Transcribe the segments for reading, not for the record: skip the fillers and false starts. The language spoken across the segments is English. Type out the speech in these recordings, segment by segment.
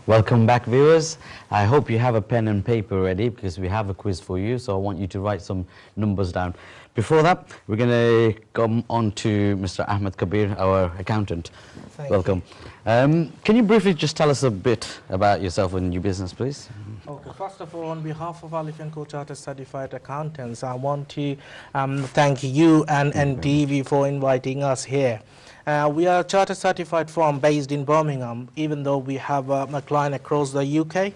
Welcome back, viewers. I hope you have a pen and paper ready because we have a quiz for you, so I want you to write some numbers down. Before that, we're going to come on to Mr. Ahmed Kabir, our accountant. Welcome. Can you briefly just tell us a bit about yourself and your business, please? Okay, first of all, on behalf of Alif & Co Chartered Certified Accountants, I want to thank you and NTV for inviting us here. We are a chartered certified firm based in Birmingham, even though we have a client across the UK.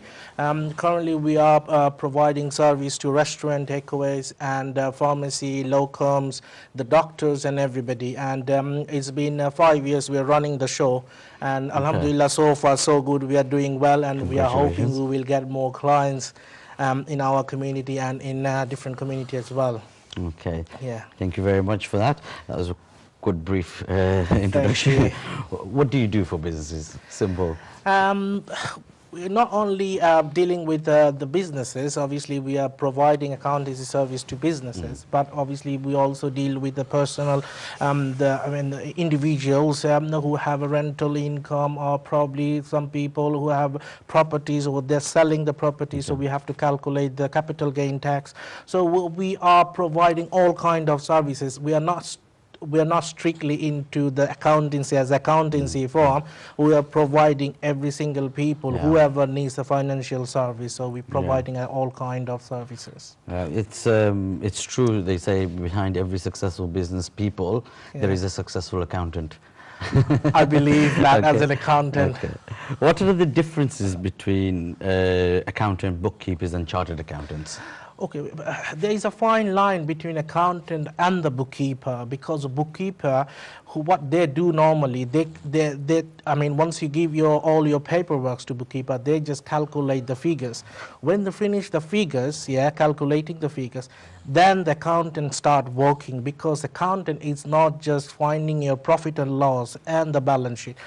Currently, we are providing service to restaurant, takeaways, and pharmacy, locums, the doctors, and everybody. And it's been 5 years we are running the show. And Alhamdulillah, so far so good. We are doing well, and we are hoping we will get more clients in our community and in different community as well. Okay. Yeah. Thank you very much for that. That was a good brief introduction. What do you do for businesses? Simple. We're not only dealing with the businesses. Obviously, we are providing accountancy service to businesses, but obviously we also deal with the personal, the individuals who have a rental income, or probably some people who have properties or they're selling the property, so we have to calculate the capital gain tax. So we are providing all kind of services. We are not strictly into the accountancy as accountancy firm. We are providing every single people, whoever needs a financial service. So we're providing all kind of services. It's true. They say behind every successful business people, there is a successful accountant. I believe that as an accountant. What are the differences between accountant, bookkeepers, and chartered accountants? Okay, there is a fine line between accountant and the bookkeeper, because a bookkeeper, what they do normally, I mean, once you give all your paperwork to bookkeeper, they just calculate the figures. When they finish the figures, calculating the figures, then the accountant start working, because accountant is not just finding your profit and loss and the balance sheet.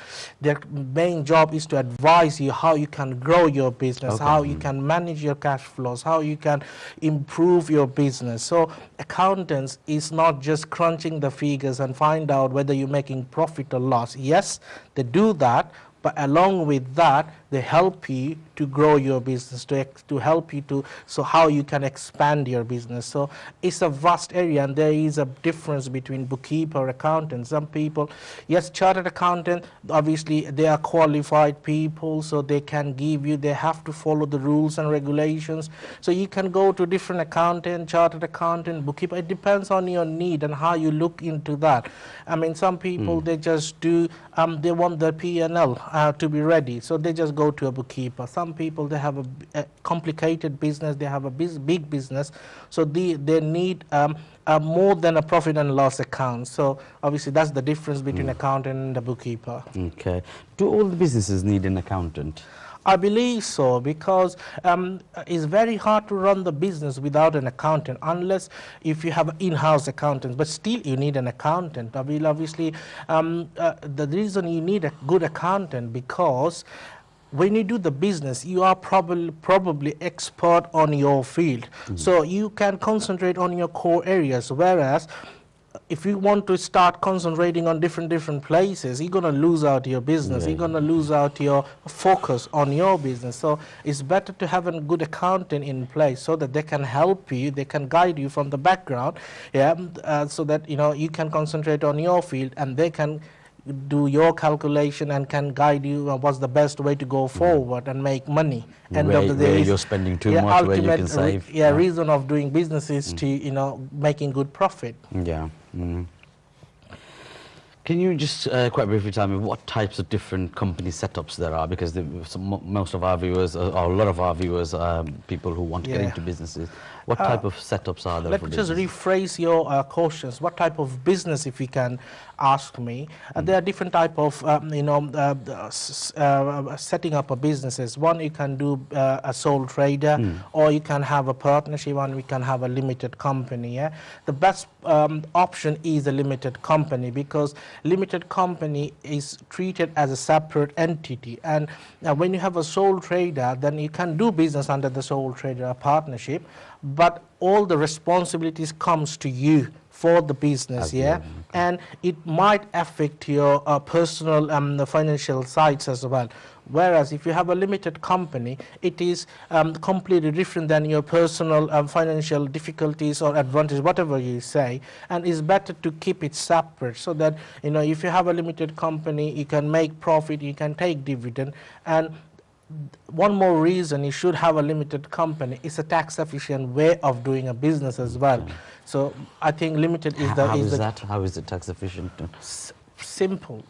Their main job is to advise you how you can grow your business, how you can manage your cash flows, how you can improve your business. So accountants is not just crunching the figures and find out whether you're making profit or loss. Yes, they do that, but along with that, they help you to grow your business, to help you to, so how you can expand your business. So it's a vast area, and there is a difference between bookkeeper, accountant. Some people, yes, chartered accountant, obviously they are qualified people, so they can give you, they have to follow the rules and regulations. So you can go to different accountant, chartered accountant, bookkeeper. It depends on your need and how you look into that. I mean, some people, they just do, they want their P&L to be ready, so they just go to a bookkeeper. Some people, they have a complicated business, they have a big business, so they need more than a profit and loss account. So obviously that's the difference between accountant and the bookkeeper. Okay. Do all the businesses need an accountant? I believe so, because it's very hard to run the business without an accountant, unless if you have in-house accountants, but still you need an accountant. I mean, obviously, the reason you need a good accountant, because when you do the business, you are probably expert on your field. So you can concentrate on your core areas, whereas if you want to start concentrating on different places, you're going to lose out your business. You're going to lose out your focus on your business. So it's better to have a good accountant in place, so that they can help you, they can guide you from the background, so that you can concentrate on your field, and they can do your calculation and can guide you what's the best way to go forward and make money. End of the day, where you're spending too much, where you can save. Reason of doing business is to making good profit. Can you just quite briefly tell me what types of different company setups there are? Because most of our viewers, or a lot of our viewers, are people who want to get into businesses. What type of setups are there? Let me just rephrase your questions. What type of business, if you can ask me? There are different type of setting up a businesses. One, you can do a sole trader, or you can have a partnership, and we can have a limited company. The best option is a limited company, because limited company is treated as a separate entity, and when you have a sole trader, then you can do business under the sole trader partnership, but all the responsibilities comes to you for the business, yeah, and it might affect your personal the financial sides as well. Whereas if you have a limited company, it is completely different than your personal financial difficulties or advantage, whatever you say, and it's better to keep it separate so that, you know, if you have a limited company, you can make profit, you can take dividend. And one more reason you should have a limited company is a tax efficient way of doing a business as well. So I think limited is How is that? How is it tax efficient? Simple.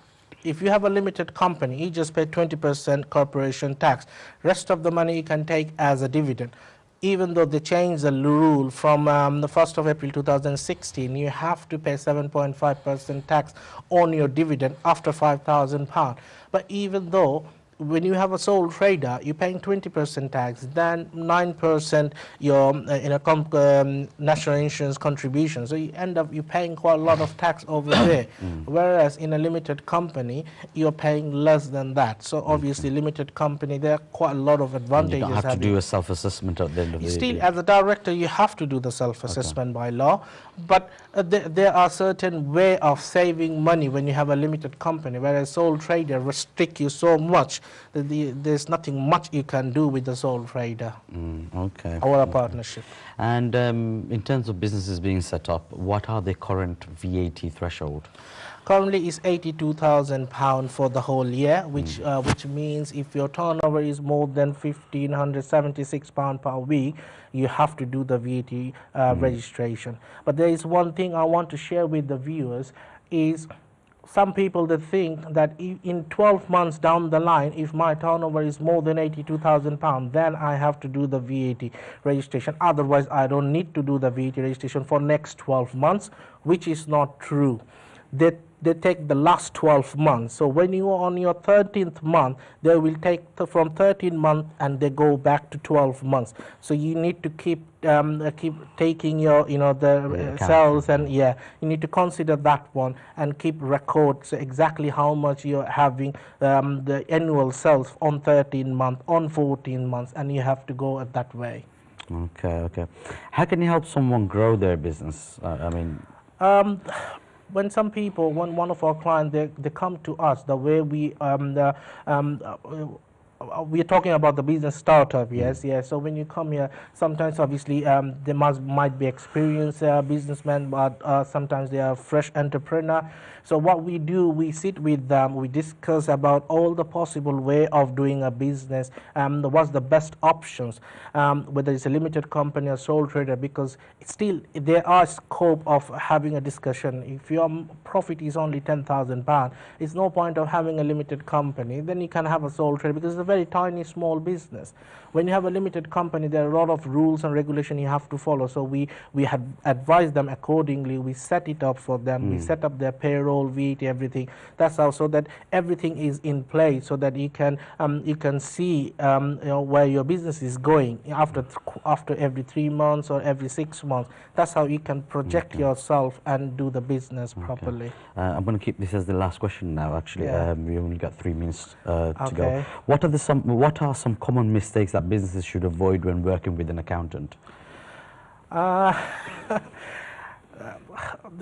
If you have a limited company, you just pay 20% corporation tax. Rest of the money you can take as a dividend. Even though they changed the rule from the 1st of April 2016, you have to pay 7.5% tax on your dividend after £5,000. But even though when you have a sole trader, you're paying 20% tax, then 9% your national insurance contribution. So you end up you paying quite a lot of tax over there. Whereas in a limited company, you're paying less than that. So obviously, limited company, there are quite a lot of advantages. You don't have to do a self-assessment at the end of the day. Still, as a director, you have to do the self-assessment by law, but there are certain way of saving money when you have a limited company, whereas sole trader restrict you so much that there's nothing much you can do with the sole trader or a partnership. And in terms of businesses being set up, what are the current VAT threshold? Currently is £82,000 for the whole year, which means if your turnover is more than £1,576 per week, you have to do the VAT registration. But there is one thing I want to share with the viewers is some people that think that in 12 months down the line, if my turnover is more than £82,000, then I have to do the VAT registration. Otherwise, I don't need to do the VAT registration for next 12 months, which is not true. They take the last 12 months. So when you are on your 13th month, they will take from 13 months and they go back to 12 months. So you need to keep taking your, the sales, and you need to consider that one and keep records exactly how much you're having the annual sales on 13 months, on 14 months, and you have to go at that way. Okay. How can you help someone grow their business? When some people, one of our clients, they come to us, the way we are talking about the business startup, yes. So when you come here, sometimes obviously they might be experienced businessmen, but sometimes they are fresh entrepreneur. So what we do, we sit with them, we discuss about all the possible way of doing a business, what's the best options, whether it's a limited company or sole trader, because still there are scope of having a discussion. If your profit is only £10,000, it's no point of having a limited company. Then you can have a sole trader because it's a very tiny, small business. When you have a limited company, there are a lot of rules and regulations you have to follow. So we have advised them accordingly. We set it up for them. We set up their payroll, VAT, everything. That's how, so that everything is in place, so that you can see where your business is going after every 3 months or every 6 months. That's how you can project yourself and do the business properly. I'm going to keep this as the last question now. Actually, we only got 3 minutes to go. What are some common mistakes that businesses should avoid when working with an accountant? The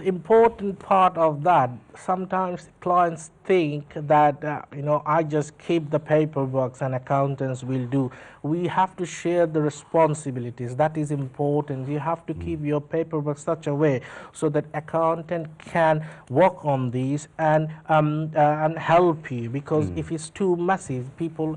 important part of that, sometimes clients think that I just keep the paperwork and accountants will do. We have to share the responsibilities. That is important. You have to keep your paperwork such a way so that accountant can work on these and help you, because if it's too massive, people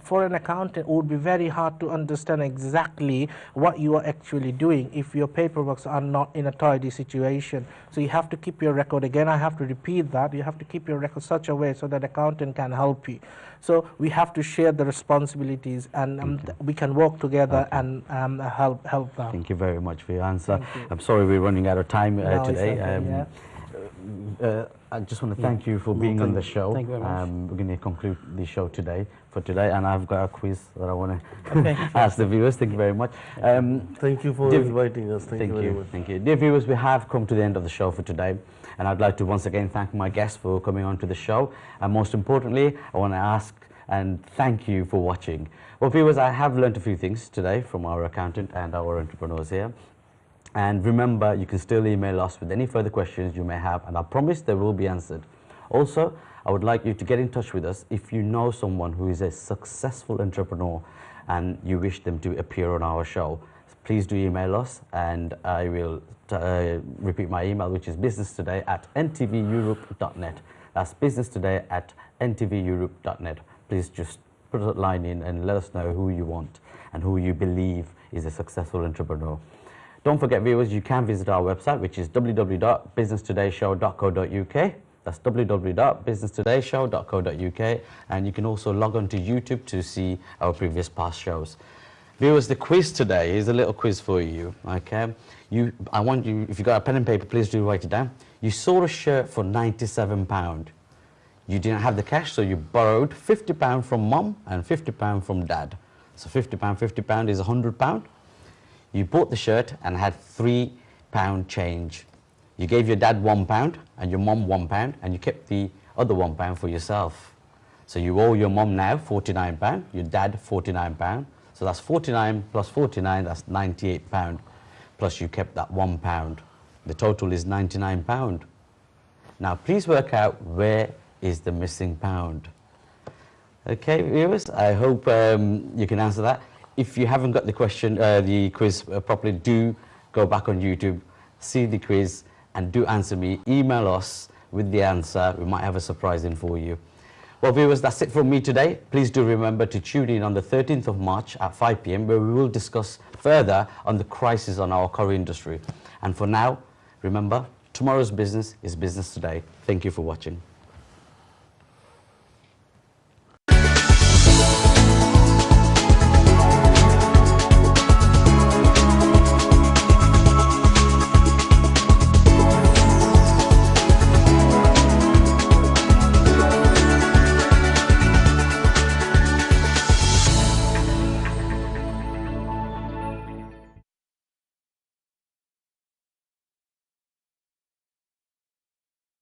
for an accountant it would be very hard to understand exactly what you are actually doing if your paperwork are not in a tidy situation. So you have to keep your record. Again, I have to repeat that. You have to keep your record such a way so that accountant can help you. So we have to share the responsibilities, and we can work together and help them. Thank you very much for your answer. I'm sorry we're running out of time today. I just want to thank you for being on the show. Thank you very much. We're going to conclude the show today, and I've got a quiz that I want to ask the viewers. Thank you very much. Thank you for inviting us. Thank you very much. Thank you. Dear viewers, we have come to the end of the show for today, and I'd like to once again thank my guests for coming on to the show, and most importantly, I want to ask and thank you for watching. Well, viewers, I have learned a few things today from our accountant and our entrepreneurs here. And remember, you can still email us with any further questions you may have, and I promise they will be answered. Also, I would like you to get in touch with us if you know someone who is a successful entrepreneur and you wish them to appear on our show. Please do email us, and I will repeat my email, which is businesstoday@ntveurope.net. That's businesstoday@ntveurope.net. Please just put a line in and let us know who you want and who you believe is a successful entrepreneur. Don't forget, viewers, you can visit our website, which is www.businesstodayshow.co.uk. That's www.businesstodayshow.co.uk, and you can also log on to YouTube to see our previous past shows. Viewers, the quiz today is a little quiz for you, okay? I want you, if you've got a pen and paper, please do write it down. You saw a shirt for £97. You didn't have the cash, so you borrowed £50 from mum and £50 from dad. So £50 is £100. You bought the shirt and had £3 change. You gave your dad £1 and your mum £1, and you kept the other £1 for yourself. So you owe your mum now £49, your dad £49. So that's 49 plus 49, that's £98. Plus you kept that £1. The total is £99. Now please work out where is the missing pound. Okay, viewers, I hope you can answer that. If you haven't got the question, the quiz properly, do go back on YouTube, see the quiz, and do answer me. Email us with the answer. We might have a surprise in for you. Well, viewers, that's it from me today. Please do remember to tune in on the 13th of March at 5 p.m, where we will discuss further on the crisis on our curry industry. And for now, remember, tomorrow's business is business today. Thank you for watching.